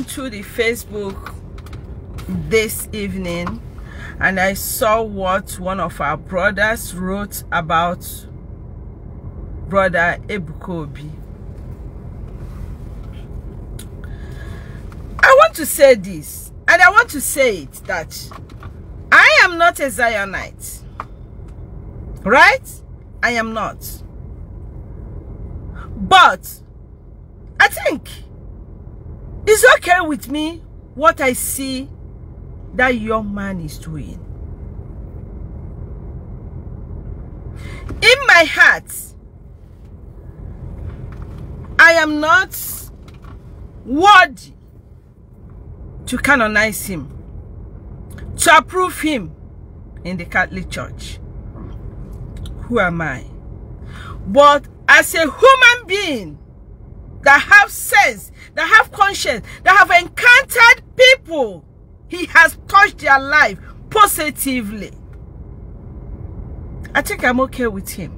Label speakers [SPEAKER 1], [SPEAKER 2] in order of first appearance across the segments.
[SPEAKER 1] through the Facebook this evening and I saw what one of our brothers wrote about Brother Ebuka Obi. I want to say this, and I want to say it, that I am not a Zionite. Right? I am not. But I think it's okay with me what I see that young man is doing. In my heart, I am not worthy to canonize him, to approve him in the Catholic Church. Who am I? But as a human being that have sense, that have conscience, that have encountered people, he has touched their life positively. I think I'm okay with him.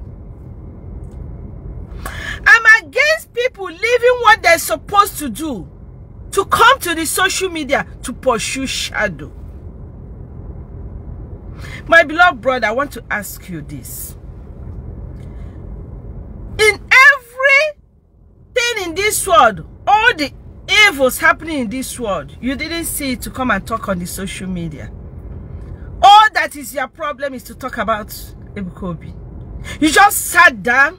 [SPEAKER 1] I'm against people leaving what they're supposed to do to come to the social media to pursue shadow. My beloved brother, I want to ask you this. In everything in this world, all the evils happening in this world, you didn't see it to come and talk on the social media. All that is your problem is to talk about Ebuka Obi. You just sat down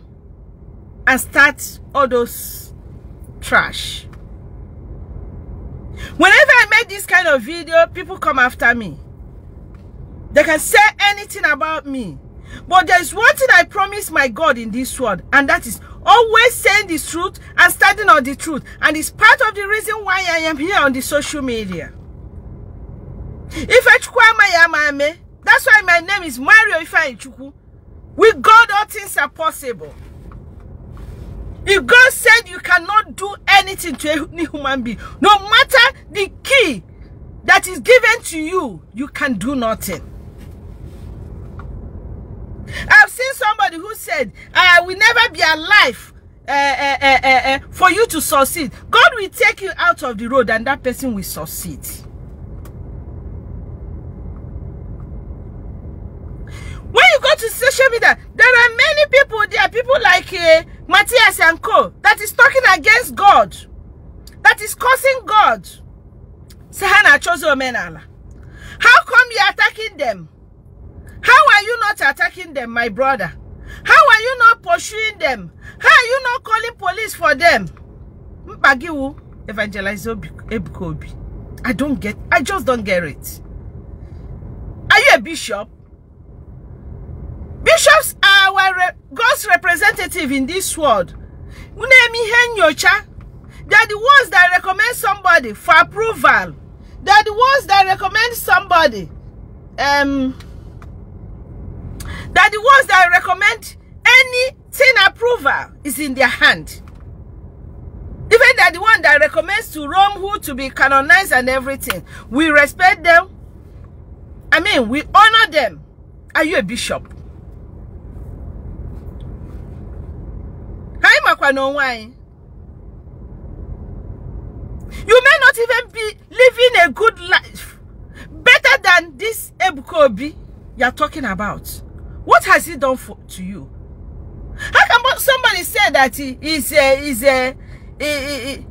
[SPEAKER 1] and start all those trash. Whenever I make this kind of video, people come after me. They can say anything about me. But there's one thing I promise my God in this world, and that is always saying the truth and standing on the truth. And it's part of the reason why I am here on the social media. That's why my name is Mario Ifeanyichukwu. With God, all things are possible. If God said you cannot do anything to any human being, no matter the key that is given to you, you can do nothing. I've seen somebody who said, I will never be alive for you to succeed. God will take you out of the road and that person will succeed. When you go to social media, there are many people there, people like Matthias and Co, that is talking against God, that is cursing God. Sahana chose Omenala. How come you are attacking them? How are you not attacking them, my brother? How are you not pursuing them? How are you not calling police for them? Mbagiwu, Evangelist Ebuka Obi. I just don't get it. Are you a bishop? Bishops are God's representative in this world. They are the ones that recommend somebody for approval. They are the ones that recommend somebody. They are the ones that recommend anything approval is in their hand. Even they are the one that recommends to Rome who to be canonized and everything. We respect them. I mean, we honor them. Are you a bishop? You may not even be living a good life better than this Ebuka Obi you're talking about. What has he done to you? How come somebody say that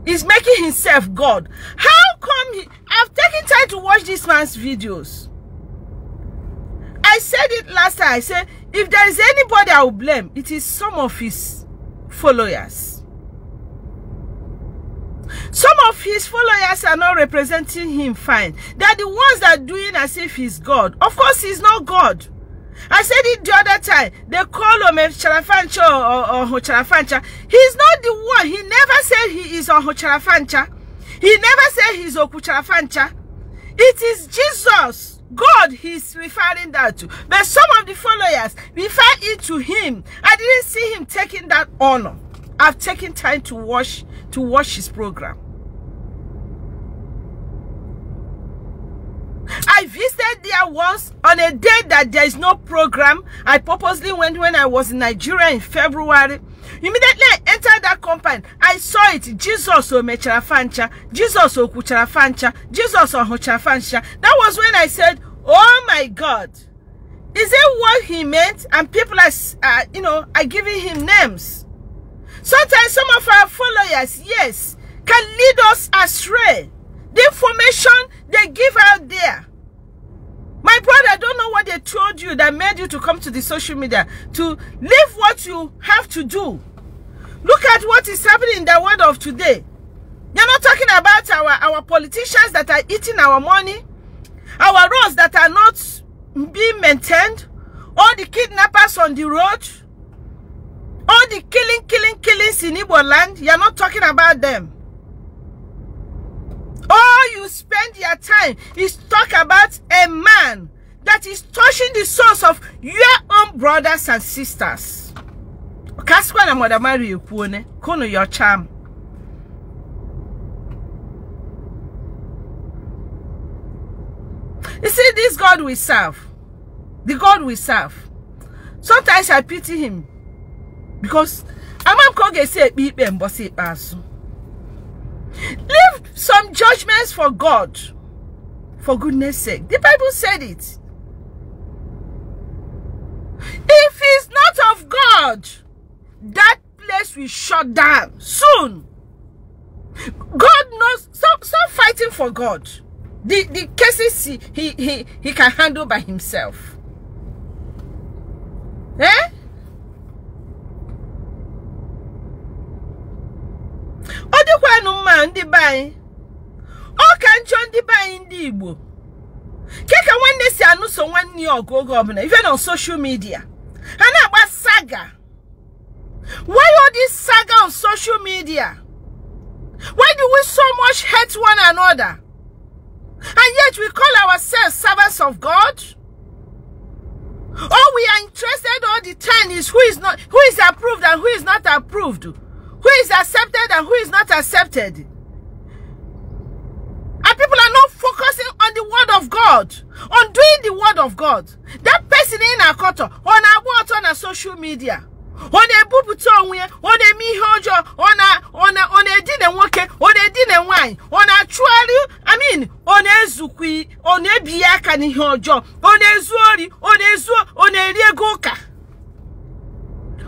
[SPEAKER 1] he's making himself God? How come I've taken time to watch this man's videos? I said it last time. I said if there is anybody I will blame, it is some of his followers. Some of his followers are not representing him fine. They are the ones that are doing as if he's God. Of course, he's not God. I said it the other time. They call him Charafancha or Hocharafancha. He's not the one. He never said he is on Hocharafancha. He never said he's Okucharafancha. It is Jesus, God, he's referring that to. But some of the followers refer it to him. I didn't see him taking that honor. I've taken time to watch his program. I visited there once on a day that there is no program. I purposely went when I was in Nigeria in February. Immediately I entered that compound, I saw it. Jesus o mechara fancha, Jesus o kuchara fancha, Jesus o hochara fancha. That was when I said, oh my God, is it what he meant? And people are, you know, are giving him names. Sometimes some of our followers, yes, can lead us astray. The information they give out there. My brother, I don't know what they told you that made you to come to the social media to leave what you have to do. Look at what is happening in the world of today. You're not talking about our politicians that are eating our money, our roads that are not being maintained, all the kidnappers on the road, all the killings in Igbo land. You're not talking about them. All you spend your time is talk about a man that is touching the souls of your own brothers and sisters. Kaskwa mother marry you kono your charm. You see, this God we serve, the God we serve, sometimes I pity him because Amam Koge say bibe mbosi asu. Leave some judgments for God, for goodness sake. The Bible said it. If it's not of God, that place will shut down soon. God knows. Stop fighting for God. The cases he can handle by himself. Eh? Ndi bai o kan chon ndi bai Ndi Igbo keka nwanne si anu so nwanne ogogo obuna even on social media ana agba saga. Why all this saga on social media? Why do we so much hate one another and yet we call ourselves servants of God? All we are interested all the time is who is approved and who is not approved, who is accepted and who is not accepted. And people are not focusing on the word of God, on doing the word of God. That person in a quarter, on a social media, on a bubuto, on a mihojo, on a dinner work, on a dinner wine, on a truly, on a zukui, on a biaka ni hojo, on a zuori, on a riegoka,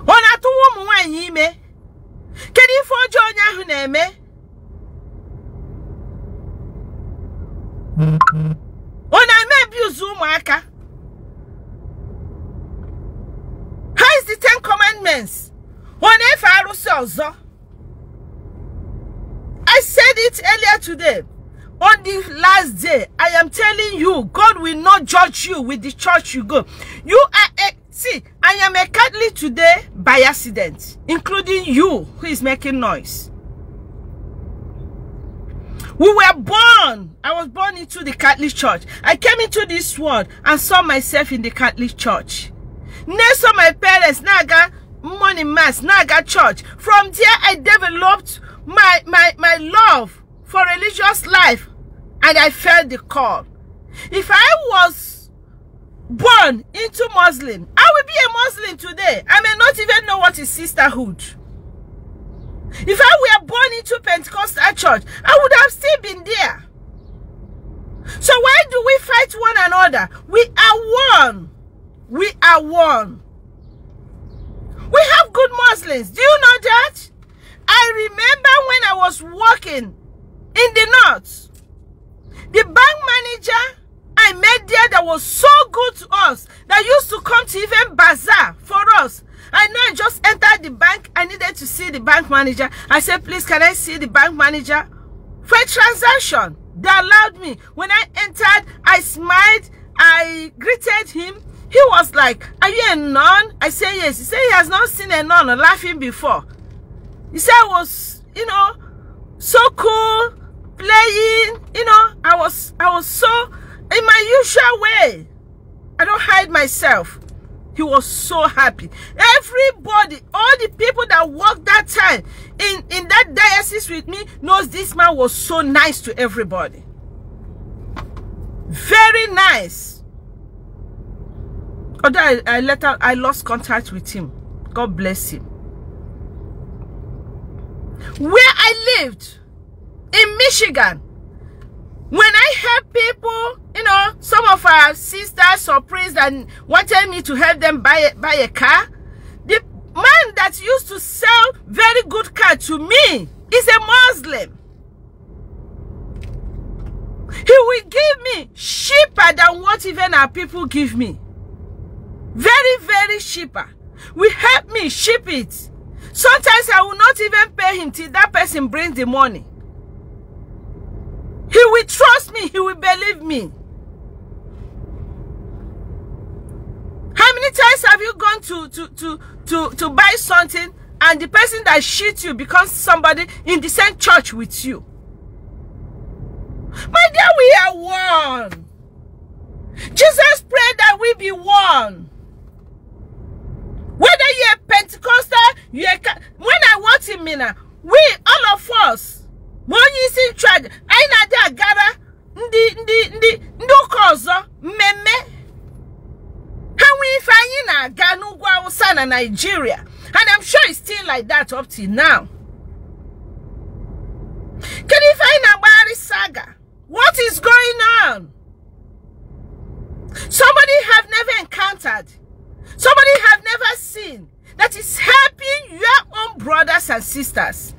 [SPEAKER 1] on a two wine yime. Can you forge your name? On I may abuse Zumaka. How is the 10 Commandments? I said it earlier today. On the last day, I am telling you, God will not judge you with the church you go. You are see, I am a Catholic today by accident, including you who is making noise. We were born. I was born into the Catholic Church. I came into this world and saw myself in the Catholic Church. Next of my parents, naga money mass, naga church. From there, I developed my love for religious life, and I felt the call. If I was born into Muslim, I will be a Muslim today. I may not even know what is sisterhood. If I were born into Pentecostal church, I would have still been there. So why do we fight one another? We are one. We are one. We have good Muslims. Do you know that? I remember when I was working in the north, the bank manager I met there that was so good to us, that used to come to even bazaar for us. I know I just entered the bank. I needed to see the bank manager. I said, please, can I see the bank manager for a transaction? They allowed me. When I entered, I smiled. I greeted him. He was like, are you a nun? I said, yes. He said he has not seen a nun laughing before. He said I was, you know, so cool, playing, you know, I was so in my usual way. I don't hide myself. He was so happy. Everybody, all the people that worked that time in that diocese with me knows this man was so nice to everybody. Very nice. Although I lost contact with him. God bless him. Where I lived in Michigan, when I help people, you know, some of our sisters or priests and wanted me to help them buy a car, the man that used to sell very good car to me is a Muslim. He will give me cheaper than what even our people give me. Very, very cheaper. Will help me ship it. Sometimes I will not even pay him till that person brings the money. He will trust me. He will believe me. How many times have you gone to buy something and the person that shit you becomes somebody in the same church with you? My dear, we are one. Jesus prayed that we be one. Whether you're Pentecostal, when I walked in Mina, we, all of us, when you see church, I na gara ndi ukozo meme. How we find na ganu gwa usana Nigeria, and I'm sure it's still like that up till now. Can you find a Bari saga? What is going on? Somebody have never encountered. Somebody have never seen that is helping your own brothers and sisters.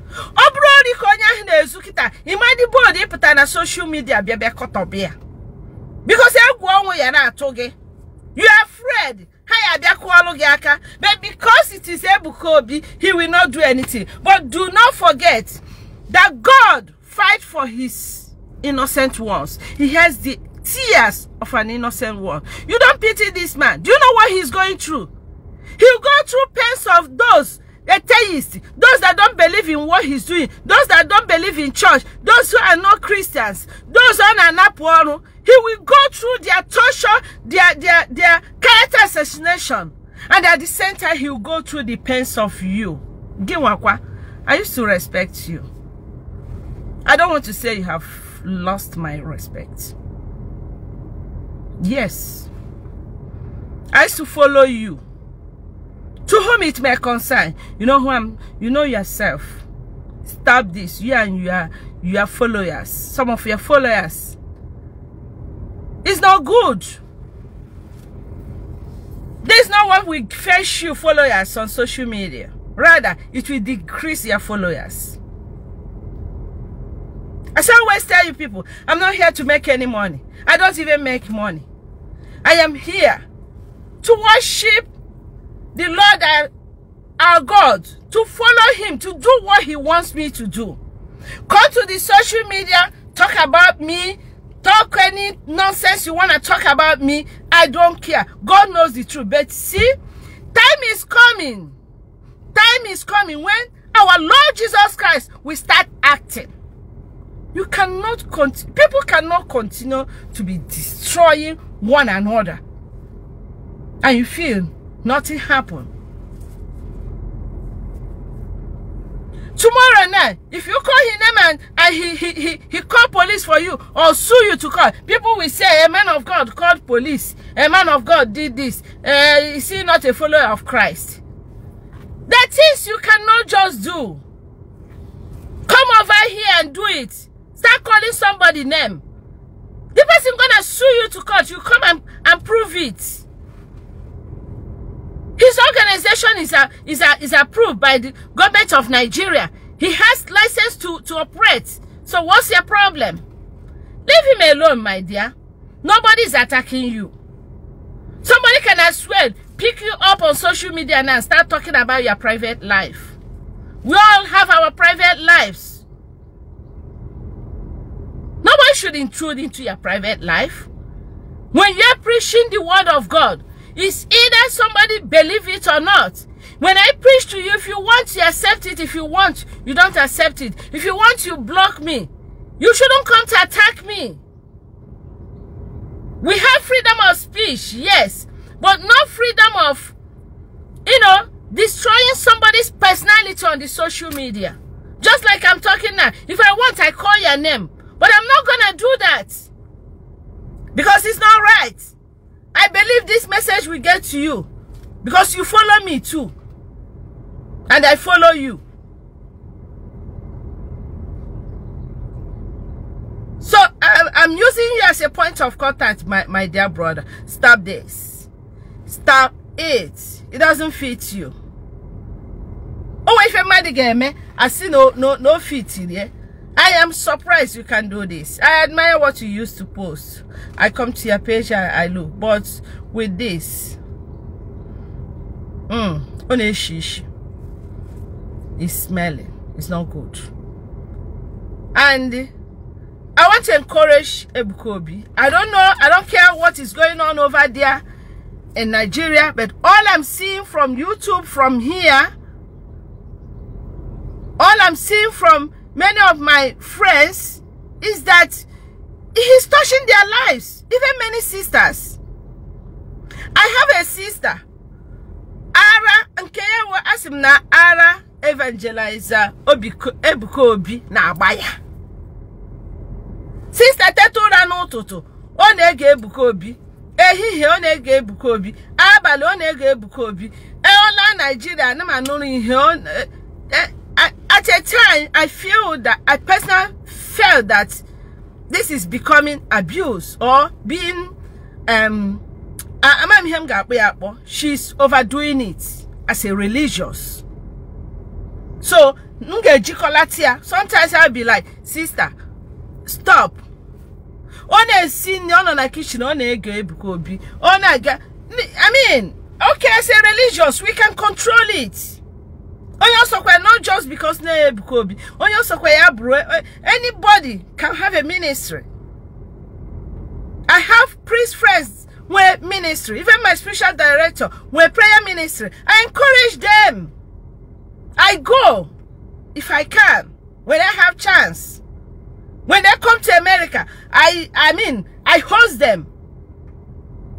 [SPEAKER 1] Na social media because you are afraid. But because it is Ebuka Obi, he will not do anything. But do not forget that God fight for his innocent ones. He has the tears of an innocent one. You don't pity this man. Do you know what he's going through? He'll go through pains of those atheists, those that don't believe in what he's doing, those that don't believe in church, those who are not Christians, those who are not poor. He will go through their torture, their character assassination, and at the same time he will go through the pains of you. Ginwakwa, I used to respect you. I don't want to say you have lost my respect. Yes, I used to follow you. To whom it may concern, you know who I'm. You know yourself. Stop this. You and your followers. Some of your followers. It's not good. There's not what will fetch you followers on social media. Rather, it will decrease your followers. As I always tell you people, I'm not here to make any money. I don't even make money. I am here to worship the Lord our God, to follow him, to do what he wants me to do. Come to the social media, talk about me, talk any nonsense you want to talk about me. I don't care. God knows the truth. But see, time is coming. Time is coming when our Lord Jesus Christ will start acting. You cannot continue. People cannot continue to be destroying one another. And you feel nothing happened. Tomorrow night, if you call his name and he call police for you or sue you to court, people will say a man of God called police. A man of God did this. Is he not a follower of Christ? That is, you cannot just do. Come over here and do it. Start calling somebody name. The person gonna sue you to court. You come and prove it. His organization is approved by the government of Nigeria. He has license to operate. So what's your problem? Leave him alone, my dear. Nobody is attacking you. Somebody can as well pick you up on social media now and start talking about your private life. We all have our private lives. Nobody should intrude into your private life. When you're preaching the word of God, it's either somebody believe it or not. When I preach to you, if you want, you accept it. If you want, you don't accept it. If you want, you block me. You shouldn't come to attack me. We have freedom of speech, yes, but not freedom of, destroying somebody's personality on the social media. Just like I'm talking now. If I want, I call your name. But I'm not going to do that. Because it's not right. I believe this message will get to you. Because you follow me too. And I follow you. So I'm using you as a point of contact, my dear brother. Stop this. Stop it. It doesn't fit you. Oh, if you're mad again, I see no fit in here. I am surprised you can do this. I admire what you used to post. I come to your page and I look. But with this, Ishi, it's smelling. It's not good. And I want to encourage Ebuka Obi. I don't know. I don't care what is going on over there in Nigeria. But all I'm seeing from YouTube, from here, all I'm seeing from many of my friends is that he's touching their lives. Even many sisters. I have a sister. Ara Nkewa Asimna Ara Evangelizer Ebuka Obi na abaya. Sister Tetura no toto. Onege Ebuka Obi. Ehihie onege Ebuka Obi. Abali onege Ebuka Obi. Eola Nigeria na manuri ihe at a time, I feel that I personally felt that this is becoming abuse or being she's overdoing it as a religious. So sometimes I'll be like, sister, stop. I mean, okay, as a religious, we can control it. Not just because anybody can have a ministry. I have priest friends where ministry, even my spiritual director where prayer ministry. I encourage them. I go if I can, when I have chance. When they come to America, I host them.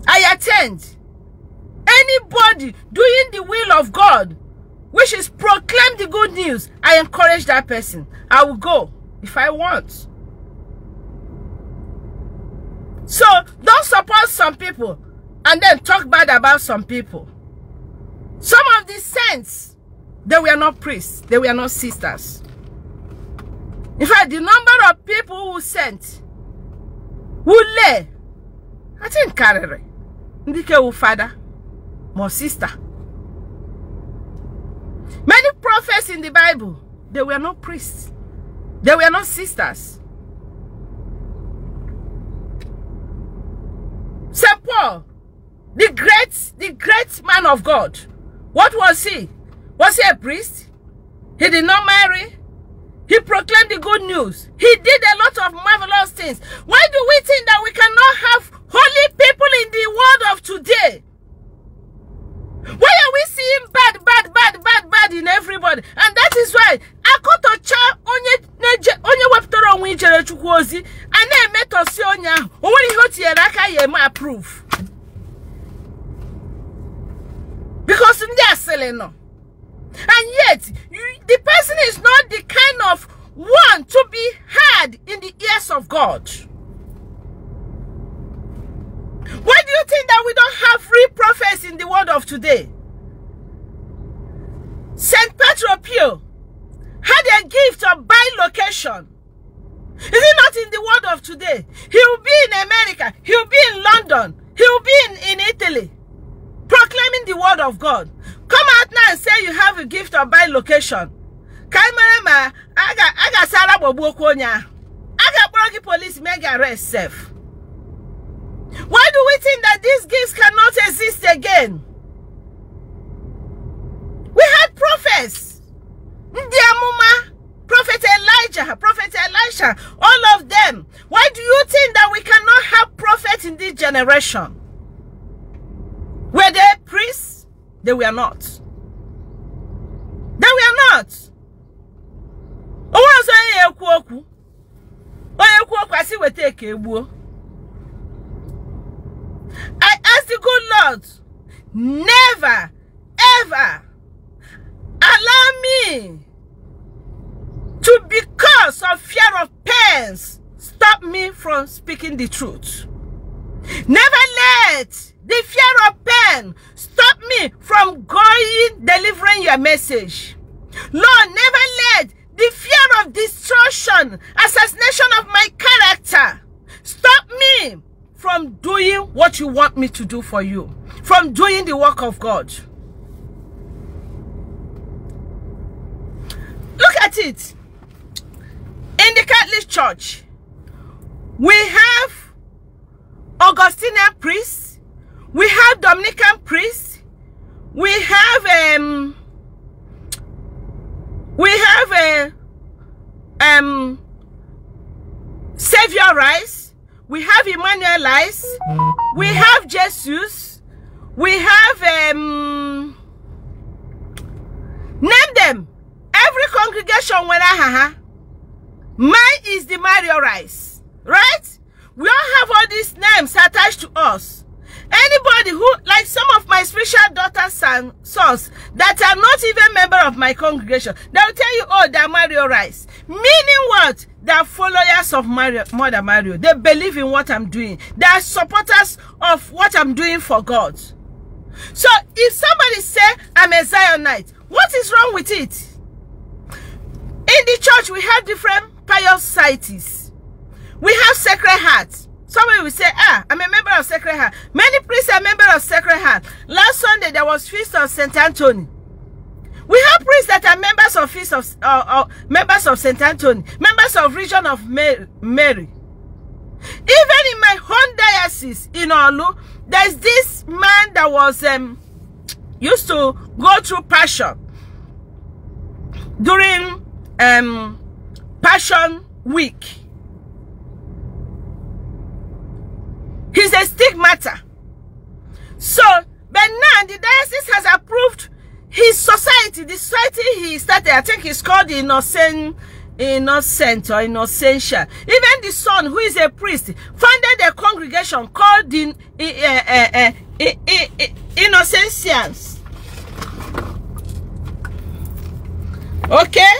[SPEAKER 1] I attend. Anybody doing the will of God, which is proclaim the good news, I encourage that person. I will go if I want. So don't support some people and then talk bad about some people. Some of the saints, they were not priests, they were not sisters. In fact, the number of people who sent, who lay, I think Karere, Ndike father, more sister. Many prophets in the Bible, they were not priests. They were not sisters. St. Paul, the great man of God, what was he? Was he a priest? He did not marry. He proclaimed the good news. He did a lot of marvelous things. Why do we think that we cannot have holy people in the world of today? Why are we seeing bad in everybody? And that is why Akotocha onye weptoro onwe ichere chukwu ozi ana emetosi onye ahụ o nwere ihe o tinyere aka ya eme approve. Because ndị asịrị nọ. And yet, the person is not the kind of one to be heard in the ears of God. Why do you think that we don't have free prophets in the world of today? St. Petro had a gift of bilocation. Is it not in the world of today? He will be in America. He will be in London. He will be in Italy. Proclaiming the word of God. Come out now and say you have a gift of bilocation. I got Sarah Bobuokonya. I got police make arrest safe. Why do we think that these gifts cannot exist again? We had prophets. Ndiamuma, Prophet Elijah, Prophet Elisha, all of them. Why do you think that we cannot have prophets in this generation? Were they priests? They were not. They were not. I ask the good Lord, never, ever allow me to, because of fear of pains, stop me from speaking the truth. Never let the fear of pain stop me from delivering your message. Lord, never let the fear of destruction, assassination of my character, stop me from doing what you want me to do for you, from doing the work of God. Look at it. In the Catholic Church, we have Augustinian priests, we have Dominican priests, we have Saviorites, we have Emmanuelites, we have Jesus, we have name them. Every congregation when mine is the Mariorites, right? We all have all these names attached to us. Anybody who, like some of my spiritual daughters and sons that are not even member of my congregation, they will tell you, oh, they're Mariorites. Meaning what? They are followers of Mother Mario. They believe in what I'm doing. They are supporters of what I'm doing for God. So if somebody say I'm a Zionite, what is wrong with it? In the church, we have different pious societies. We have Sacred Heart. Somebody will say, I'm a member of Sacred Heart. Many priests are members of Sacred Heart. Last Sunday, there was Feast of St. Anthony. We have priests that are members of Feast of members of St. Anthony, members of Region of Mary. Even in my home diocese in Olu, there's this man that was used to go through Passion during Passion Week. He's a stigmata. So, but now the diocese has approved his society, the society he started. I think it's called the Innocent or Innocentia. Even the son, who is a priest, founded a congregation called the Innocentians. Okay?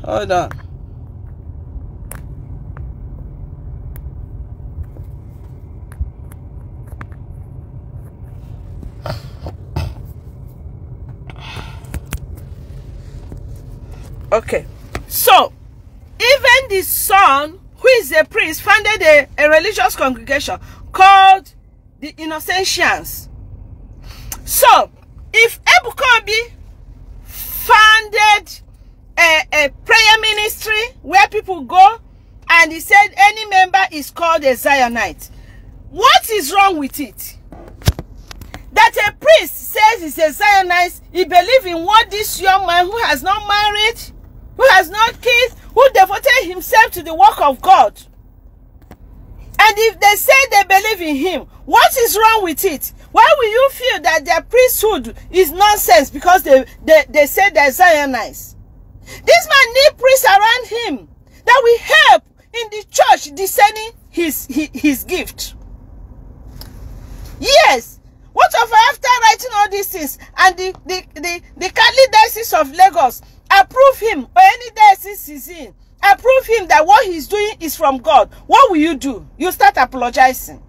[SPEAKER 1] Hold on. Okay, so even the son, who is a priest, founded a religious congregation called the Innocentians. So if Ebuka Obi founded a prayer ministry where people go and he said any member is called a Zionite, what is wrong with it? That a priest says he's a Zionite, he believes in what this young man who has not married, who has not kids, who devoted himself to the work of God. And if they say they believe in him, what is wrong with it? Why will you feel that their priesthood is nonsense because they say they're Zionites? This man needs priests around him that will help in the church discerning his gift. Yes. What of after writing all these things and the Catholic Diocese of Lagos approve him, or any diocese he's in, approve him that what he's doing is from God? What will you do? You start apologizing.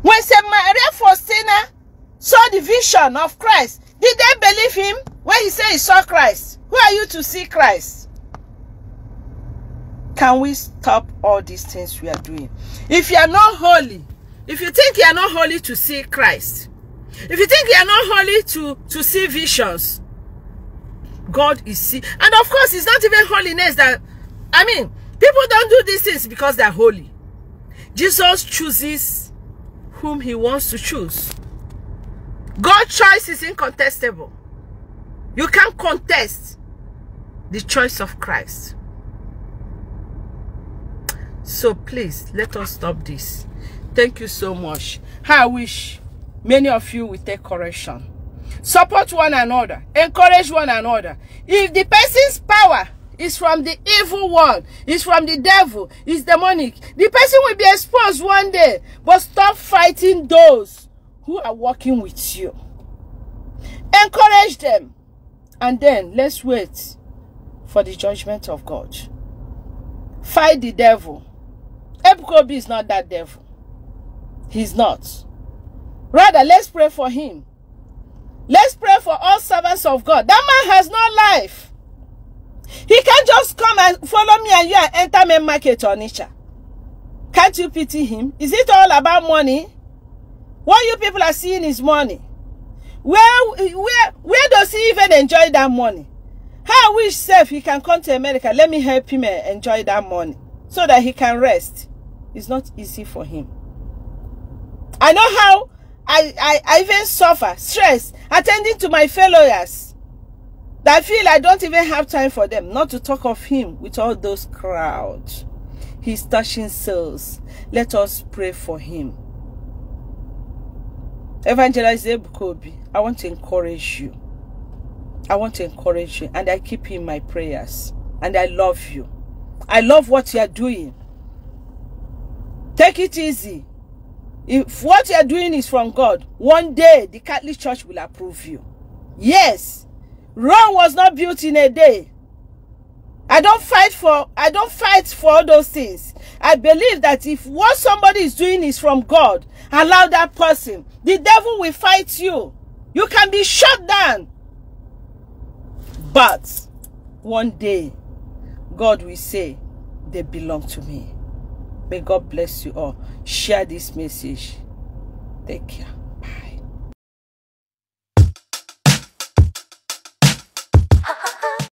[SPEAKER 1] When St. Maria Faustina saw the vision of Christ, did they believe him when he said he saw Christ? Who are you to see Christ? Can we stop all these things we are doing? If you are not holy, if you think you are not holy to see Christ, if you think you are not holy to see visions, God is see. And of course, it's not even holiness that, I mean, people don't do these things because they're holy. Jesus chooses whom he wants to choose. God's choice is incontestable. You can't contest the choice of Christ. So please, let us stop this. Thank you so much. I wish many of you will take correction. Support one another. Encourage one another. If the person's power is from the evil one, is from the devil, is demonic, the person will be exposed one day. But stop fighting those who are working with you. Encourage them. And then let's wait for for the judgment of God. Fight the devil. Ebuka Obi is not that devil. He's not. Rather, let's pray for him. Let's pray for all servants of God. That man has no life. He can't just come and follow me and you and enter main market on Isha. Can't you pity him? Is it all about money? What you people are seeing is money. Where does he even enjoy that money? How I wish self he can come to America. Let me help him enjoy that money so that he can rest. It's not easy for him. I know how I even suffer, stress, attending to my failures. I feel I don't even have time for them, not to talk of him with all those crowds. He's touching souls. Let us pray for him. Evangelist Ebuka Obi, I want to encourage you. I want to encourage you, and I keep you in my prayers. And I love you. I love what you are doing. Take it easy. If what you are doing is from God, one day the Catholic Church will approve you. Yes, Rome was not built in a day. I don't fight for all those things. I believe that if what somebody is doing is from God, allow that person. The devil will fight you. You can be shut down. But one day, God will say, they belong to me. May God bless you all. Share this message. Take care.